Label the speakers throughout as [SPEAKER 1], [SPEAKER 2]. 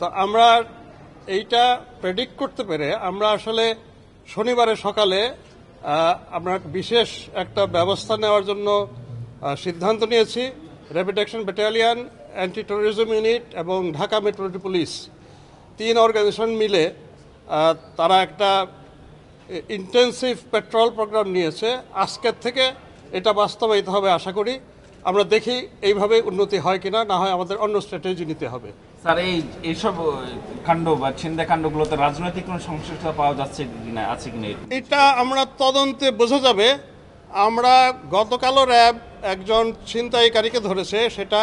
[SPEAKER 1] তো আমরা এইটা প্রেডিক্ট করতে পেরে আমরা আসলে শনিবারের সকালে আমরা বিশেষ একটা ব্যবস্থা নেওয়ার জন্য সিদ্ধান্ত নিয়েছি। Rapid action battalion, anti terrorism unit এবং ঢাকা মেট্রোপলিটন পুলিশ 3 অর্গানাইজেশন মিলে তারা একটা ইন্টেন্সিভ পেট্রোল প্রোগ্রাম নিয়েছে। আজকের থেকে এটা বাস্তবায়িত হবে আশা করি। আমরা দেখি এইভাবে উন্নতি হয় কিনা, না হয় আমাদের অন্য স্ট্র্যাটেজি নিতে হবে।
[SPEAKER 2] স্যার, এইসব কাণ্ড বা ছিনতাই কাণ্ডগুলোতে রাজনৈতিক কোনো সংশ্লিষ্টতা পাওয়া যাচ্ছে কিনা, আছে কিনা,
[SPEAKER 1] এটা আমরা তদন্তে বোঝা যাবে। আমরা গতকালও র্যাব একজন ছিনতাইকারীকে ধরেছে, সেটা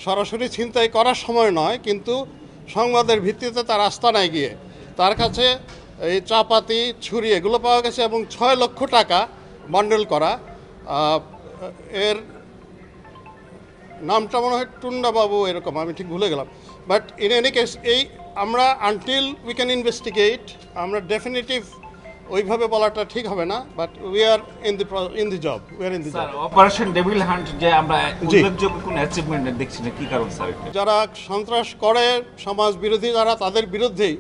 [SPEAKER 1] সরাসরি ছিনতাই করার সময় নয়, কিন্তু সংবাদের ভিত্তিতে তার আস্তানায় গিয়ে তার কাছে এই চাপাতি, ছুরি এগুলো পাওয়া গেছে এবং 6 লক্ষ টাকা বান্ডেল করা। এর নামটা মনে হয় টুন্ডাবাবু এরকম, আমি ঠিক ভুলে গেলাম। বাট ইন এনি কেস এই আমরা আনটিল উই ক্যান ইনভেস্টিগেট, আমরা ডেফিনেটিভ ওইভাবে বলাটা ঠিক হবে না, but we are in the job, we are in the job.
[SPEAKER 2] Operation devil hunt যে আমরা উল্লেখযোগ্য কোনো অ্যাচিভমেন্ট দেখছি না, কি কারণ স্যার?
[SPEAKER 1] যারা সন্ত্রাস করে, সমাজ বিরোধী যারা, তাদের বিরুদ্ধেই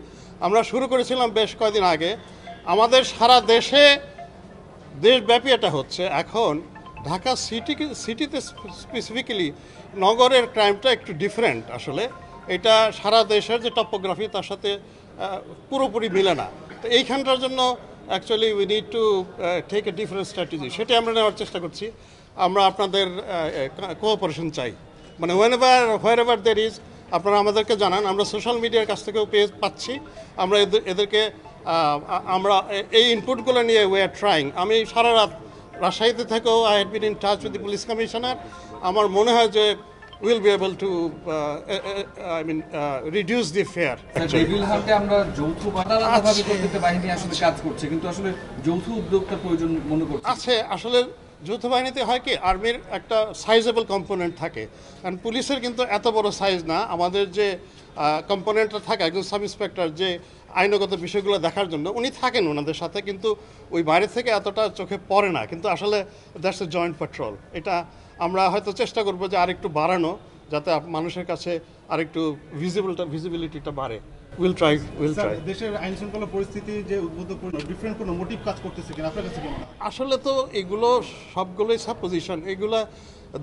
[SPEAKER 1] আমরা শুরু করেছিলাম বেশ কয়েকদিন আগে। আমাদের সারা দেশব্যাপী এটা হচ্ছে। এখন ঢাকা সিটিতে স্পেসিফিক্যালি নগরের ক্রাইমটা একটু ডিফারেন্ট আসলে। এটা সারা দেশের যে টপোগ্রাফি তার সাথে পুরোপুরি মিলে না। তো এইখানটার জন্য actually we need to take a different strategy, সেটাই আমরা নেওয়ার চেষ্টা করছি। আমরা আপনাদের কোঅপারেশন চাই, মানে হোয়ার এভার দের ইজ আপনারা আমাদেরকে জানান। আমরা সোশ্যাল মিডিয়ার কাছ থেকেও পেজ পাচ্ছি, আমরা এদেরকে আমরা এই ইনপুটগুলো নিয়ে উই আর ট্রাইং। আমি সারা রাত রাজশাহীতে থেকেও I had been in touch with the police commissioner. আমার মনে হয় যে will be able to reduce the fear.
[SPEAKER 3] Devil হান্টে আমরা যৌথ বাহিনী আসলে কাজ করছে, কিন্তু আসলে যৌথ উদ্যোগটা প্রয়োজন মনে করছে
[SPEAKER 1] আছে। আসলে যৌথ বাহিনীতে হয় কি, আর্মির একটা সাইজেবল কম্পোনেন্ট থাকে, কারণ পুলিশের কিন্তু এত বড় সাইজ না। আমাদের যে কম্পোনেন্টটা থাকে, একজন সাব ইন্সপেক্টর যে আইনগত বিষয়গুলো দেখার জন্য উনি থাকেন ওনাদের সাথে, কিন্তু ওই বাইরে থেকে এতটা চোখে পড়ে না। কিন্তু আসলে দ্যাটস এ জয়েন্ট পেট্রোল। এটা আমরা হয়তো চেষ্টা করবো যে আরেকটু বাড়ানো, যাতে মানুষের কাছে আরেকটু ভিজিবিলিটিটা বাড়ে। Will try.
[SPEAKER 4] দেশের আইন শৃঙ্খলা পরিস্থিতি যে উদ্বুদ্ধ ডিফারেন্ট কোনো মোটিভ কাজ করতেছে কিনা আপনার কাছে?
[SPEAKER 1] আসলে তো এগুলো সবগুলোই সাপোজিশন, এগুলো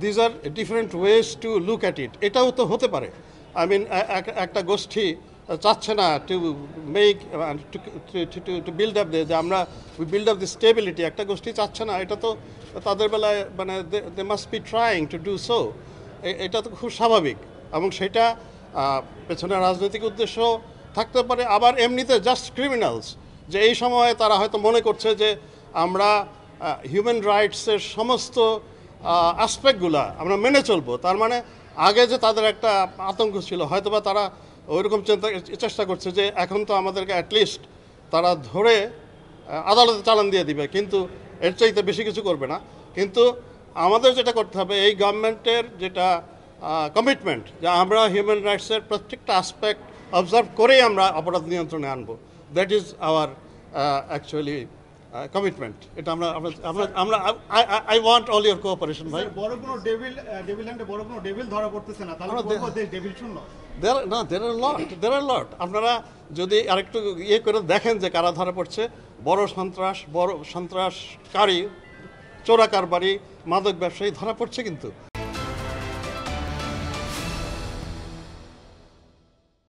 [SPEAKER 1] these are different ways to look at it. এটাও তো হতে পারে। আই মিন একটা গোষ্ঠী চাচ্ছে না to make to build up যে আমরা বিল্ড আপ দি স্টেবিলিটি, একটা গোষ্ঠী চাচ্ছে না, এটা তো তাদের বেলায় মানে they must be trying to do so. এটা তো খুব স্বাভাবিক, এবং সেটা পেছনে রাজনৈতিক উদ্দেশ্য থাকতে পারে। আবার এমনিতে জাস্ট ক্রিমিনালস, যে এই সময়ে তারা হয়তো মনে করছে যে আমরা হিউম্যান রাইটসের সমস্ত অ্যাসপেক্টগুলো আমরা মেনে চলবো। তার মানে আগে যে তাদের একটা আতঙ্ক ছিল, হয়তোবা তারা ওইরকম চেষ্টা করছে যে এখন তো আমাদেরকে অ্যাটলিস্ট তারা ধরে আদালতে চালান দিয়ে দিবে, কিন্তু এর চাইতে বেশি কিছু করবে না। কিন্তু আমাদের যেটা করতে হবে, এই গভর্নমেন্টের যেটা কমিটমেন্ট, যে আমরা হিউম্যান রাইটসের প্রত্যেকটা অ্যাসপেক্ট অবজার্ভ করেই আমরা অপরাধ নিয়ন্ত্রণে আনবো। That is our actually commitment. এটা আমরা I want all your cooperation ভাই।
[SPEAKER 4] বড় কোনো ডেভিল হ্যান্ডে বড় কোনো ডেভিল ধরা পড়তেছে না, তাহলে ডেভিল শূন্য।
[SPEAKER 1] there are lot. আপনারা যদি আরেকটু করে দেখেন যে কারা ধরা পড়ছে, বড় সন্ত্রাসকারী, চোরা কারবারি, মাদক ব্যবসায়ী ধরা পড়ছে কিন্তু।